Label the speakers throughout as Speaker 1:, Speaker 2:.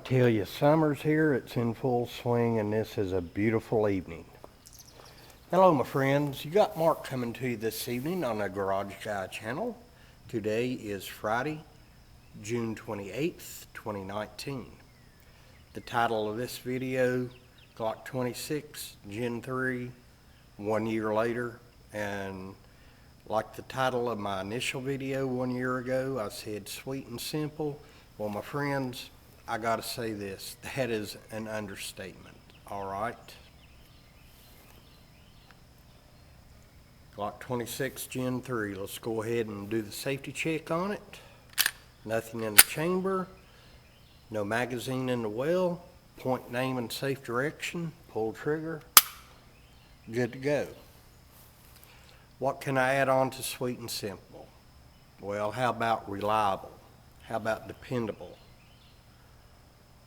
Speaker 1: tell you, summer's here, it's in full swing, and this is a beautiful evening. Hello, my friends. You got Mark coming to you this evening on the Garage Guy channel. Today is Friday, June 28th, 2019. The title of this video, Glock 26 Gen 3, 1 year later, and like the title of my initial video 1 year ago, I said sweet and simple. Well, my friends, I gotta say this, that is an understatement, all right? Glock 26 Gen 3, let's go ahead and do the safety check on it. Nothing in the chamber, no magazine in the well, point, name, and safe direction, pull trigger, good to go. What can I add on to sweet and simple? Well, how about reliable? How about dependable?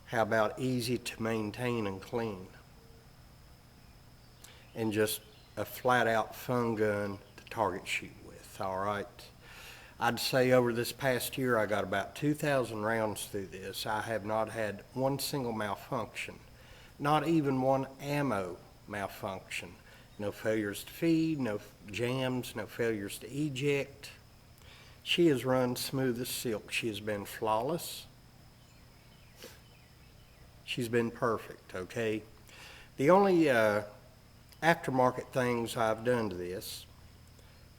Speaker 1: How about easy to maintain and clean? And just a flat out fun gun to target shoot with, all right? I'd say over this past year I got about 2,000 rounds through this. I have not had one single malfunction, not even one ammo malfunction. No failures to feed, no jams, no failures to eject. She has run smooth as silk. She has been flawless. She's been perfect, okay? The only aftermarket things I've done to this,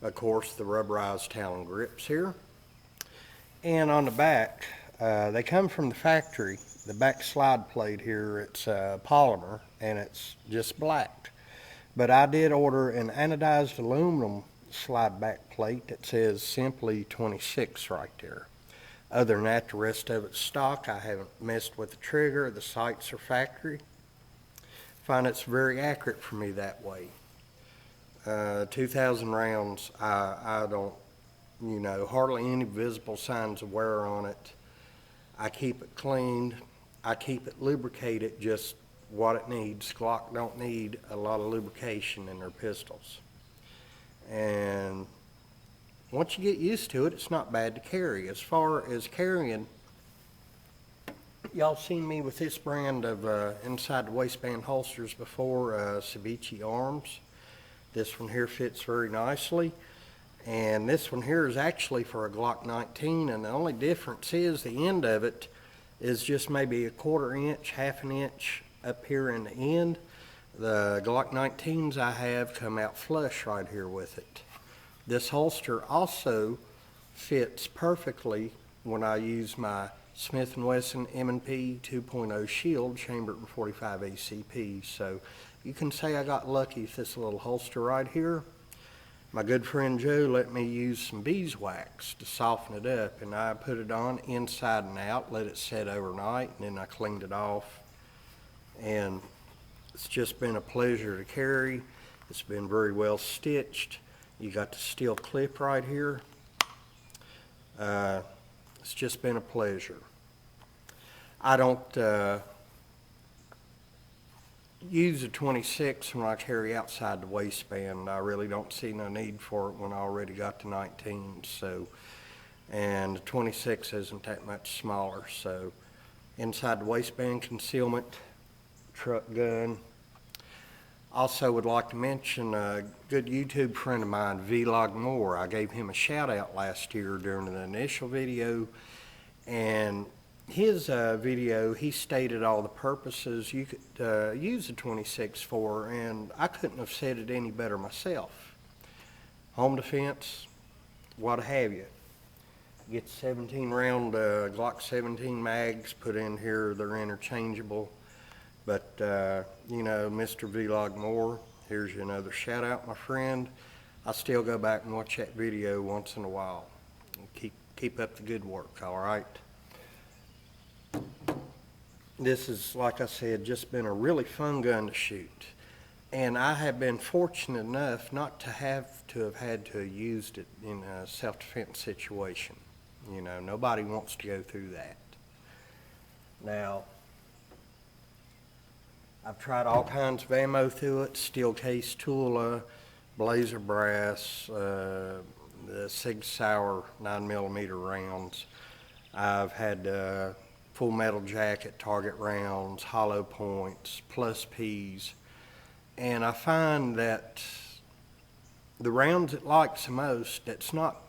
Speaker 1: of course, the rubberized Talon grips here. And on the back, they come from the factory. The back slide plate here, it's polymer, and it's just blacked. But I did order an anodized aluminum slide back plate that says simply 26 right there. Other than that, the rest of it's stock. I haven't messed with the trigger. The sights are factory. Find it's very accurate for me that way. 2,000 rounds, I don't, hardly any visible signs of wear on it. I keep it cleaned. I keep it lubricated just what it needs. Glock don't need a lot of lubrication in their pistols. And once you get used to it, it's not bad to carry. As far as carrying, y'all seen me with this brand of inside the waistband holsters before, Ceviche Arms. This one here fits very nicely. And this one here is actually for a Glock 19, and the only difference is the end of it is just maybe a 1/4 inch, 1/2 inch up here in the end. The Glock 19s I have come out flush right here with it. This holster also fits perfectly when I use my Smith & Wesson M&P 2.0 Shield chambered in 45 ACP. So you can say I got lucky with this little holster right here. My good friend Joe let me use some beeswax to soften it up, and I put it on inside and out, let it set overnight, and then I cleaned it off. And it's just been a pleasure to carry. It's been very well stitched. You got the steel clip right here. It's just been a pleasure. I don't use a 26 when I carry outside the waistband. I really don't see no need for it when I already got the 19. So, and the 26 isn't that much smaller. So, inside the waistband concealment, truck gun. Also would like to mention a good YouTube friend of mine, Vlog Moore. I gave him a shout out last year during the initial video, and his video, he stated all the purposes you could use a 26 for, and I couldn't have said it any better myself. Home defense, what have you. Get 17 round Glock 17 mags put in here. They're interchangeable. But, Mr. Vlog Moore, here's you another shout out, my friend. I still go back and watch that video once in a while. Keep up the good work, all right? This is, like I said, just been a really fun gun to shoot. And I have been fortunate enough not to have had to have used it in a self-defense situation. Nobody wants to go through that. Now, I've tried all kinds of ammo through it, steel case Tula, blazer brass, the Sig Sauer 9mm rounds. I've had full metal jacket, target rounds, hollow points, plus Ps. And I find that the rounds it likes the most, that's not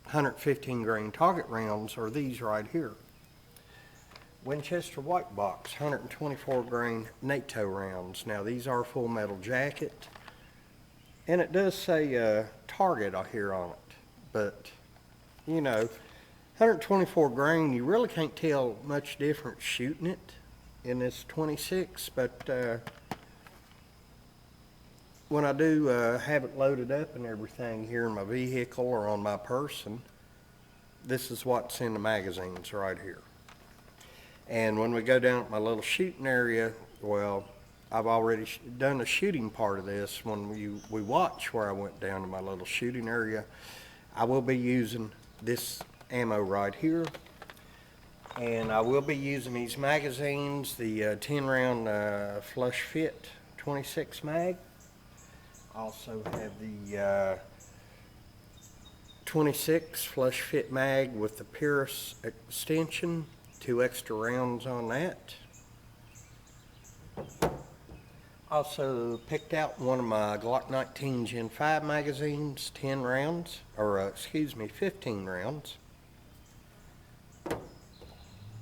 Speaker 1: 115 grain target rounds, are these right here. Winchester White Box, 124 grain NATO rounds. Now these are full metal jacket, and it does say target here on it, but you know, 124 grain, you really can't tell much difference shooting it in this 26, but when I do have it loaded up and everything here in my vehicle or on my person, this is what's in the magazines right here. And when we go down at my little shooting area, well, I've already done the shooting part of this. When we watch where I went down to my little shooting area, I will be using this ammo right here. And I will be using these magazines, the 10 round flush fit 26 mag. Also have the 26 flush fit mag with the Pierce extension, 2 extra rounds on that. Also picked out one of my Glock 19 Gen 5 magazines, 10 rounds, or 15 rounds.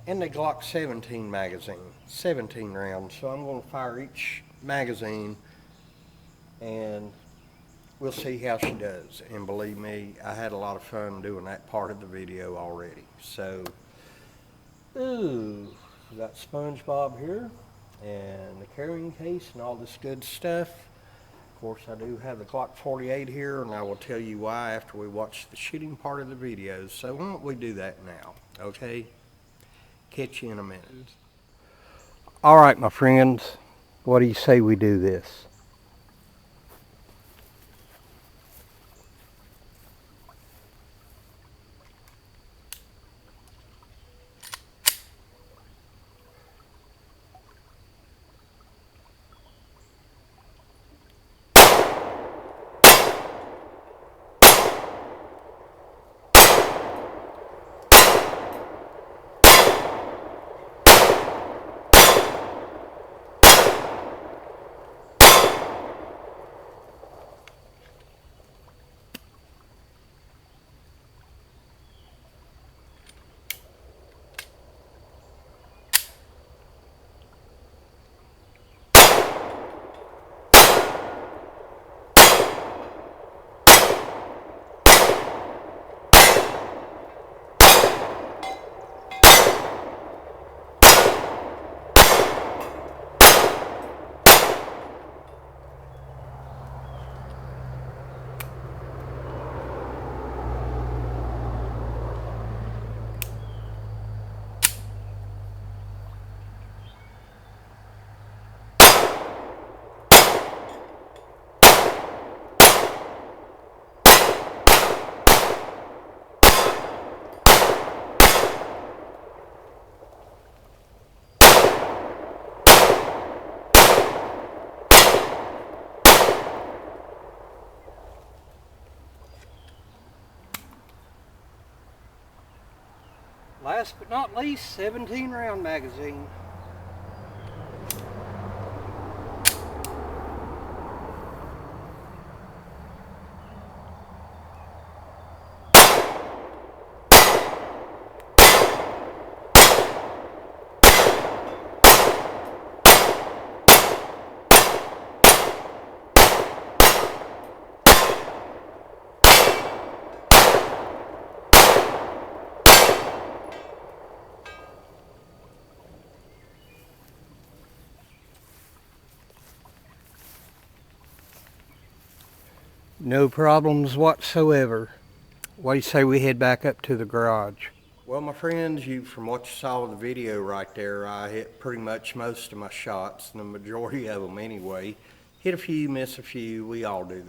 Speaker 1: And the Glock 17 magazine, 17 rounds. So I'm going to fire each magazine and we'll see how she does. And believe me, I had a lot of fun doing that part of the video already. So, ooh, we got SpongeBob here and the carrying case and all this good stuff. Of course, I do have the Glock 48 here, and I will tell you why after we watch the shooting part of the video. So why don't we do that now, okay? Catch you in a minute. All right, my friends, what do you say we do this? Last but not least, 17 round magazine. No problems whatsoever. What do you say we head back up to the garage? Well, my friends, from what you saw in the video right there, I hit pretty much most of my shots, the majority of them anyway. Hit a few, miss a few, we all do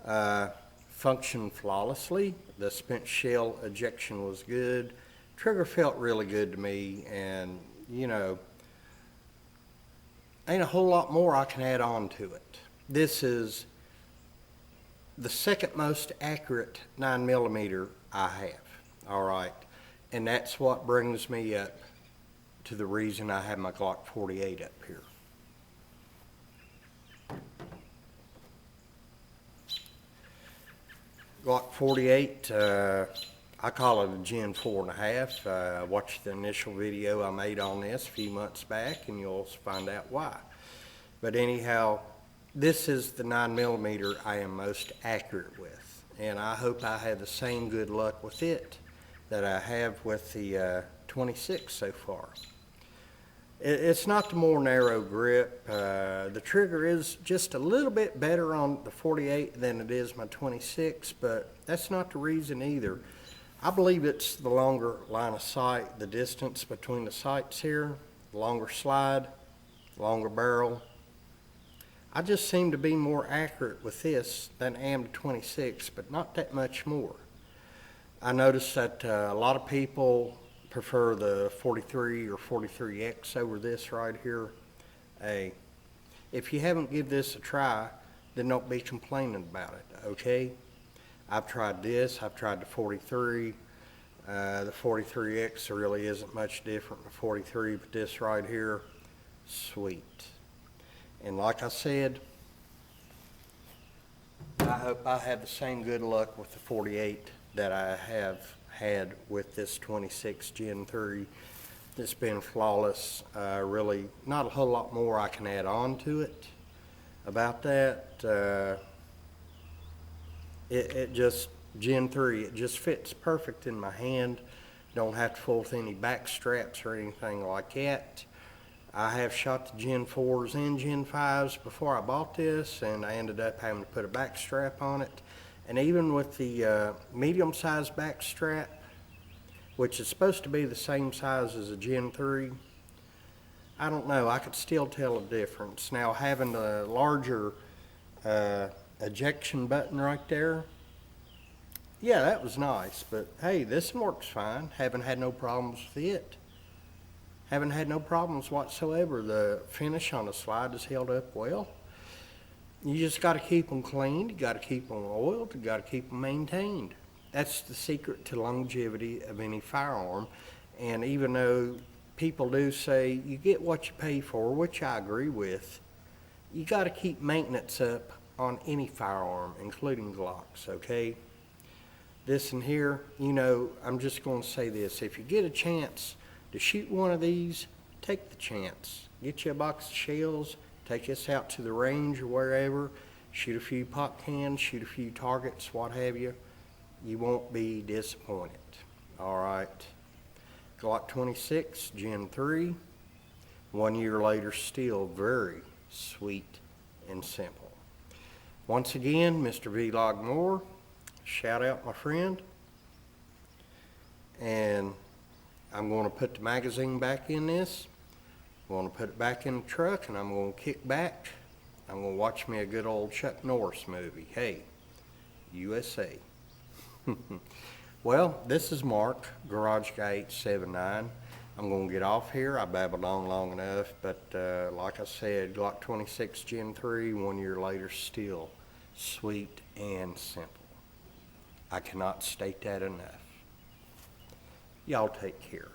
Speaker 1: that. Functioned flawlessly. The spent shell ejection was good. Trigger felt really good to me, and you know, ain't a whole lot more I can add on to it. This is the second most accurate 9mm I have. All right, And that's what brings me up to the reason I have my Glock 48 up here. Glock 48, I call it a Gen 4.5. Watch the initial video I made on this a few months back and you'll find out why. But anyhow, this is the 9mm I am most accurate with. And I hope I have the same good luck with it that I have with the 26 so far. It's not the more narrow grip. The trigger is just a little bit better on the 48 than it is my 26, but that's not the reason either. I believe it's the longer line of sight, the distance between the sights here, the longer slide, longer barrel. I just seem to be more accurate with this than I am the 26, but not that much more. I noticed that a lot of people prefer the 43 or 43X over this right here. Hey, if you haven't give this a try, then don't be complaining about it, okay? I've tried this, I've tried the 43. The 43X really isn't much different than the 43, but this right here, sweet. And like I said, I hope I have the same good luck with the 48 that I have had with this 26 Gen 3. It's been flawless. Really not a whole lot more I can add on to it about that. It just, Gen 3, it just fits perfect in my hand. Don't have to fool with any back straps or anything like that. I have shot the Gen 4s and Gen 5s before I bought this, and I ended up having to put a back strap on it. And even with the medium-sized back strap, which is supposed to be the same size as a Gen 3, I don't know, I could still tell a difference. Now, having the larger ejection button right there, yeah, that was nice, but hey, this one works fine. Haven't had no problems with it. Haven't had no problems whatsoever. The finish on the slide has held up well. You just got to keep them cleaned, you got to keep them oiled, you got to keep them maintained. That's the secret to longevity of any firearm. And even though people do say you get what you pay for, which I agree with, you got to keep maintenance up on any firearm, including Glocks, okay? This in here, you know, I'm just going to say this. If you get a chance to shoot one of these, take the chance. Get you a box of shells, take this out to the range or wherever, shoot a few pop cans, shoot a few targets, what have you. You won't be disappointed. All right. Glock 26, Gen 3. 1 year later, still very sweet and simple. Once again, Mr. Vlog Moore, shout out my friend. And I'm going to put the magazine back in this. I'm going to put it back in the truck and I'm going to kick back. I'm going to watch me a good old Chuck Norris movie. Hey, USA. Well, this is Mark, Garage Guy 879. I'm going to get off here. I babbled on long enough, but like I said, Glock 26 Gen 3, 1 year later, still sweet and simple. I cannot state that enough. Y'all take care.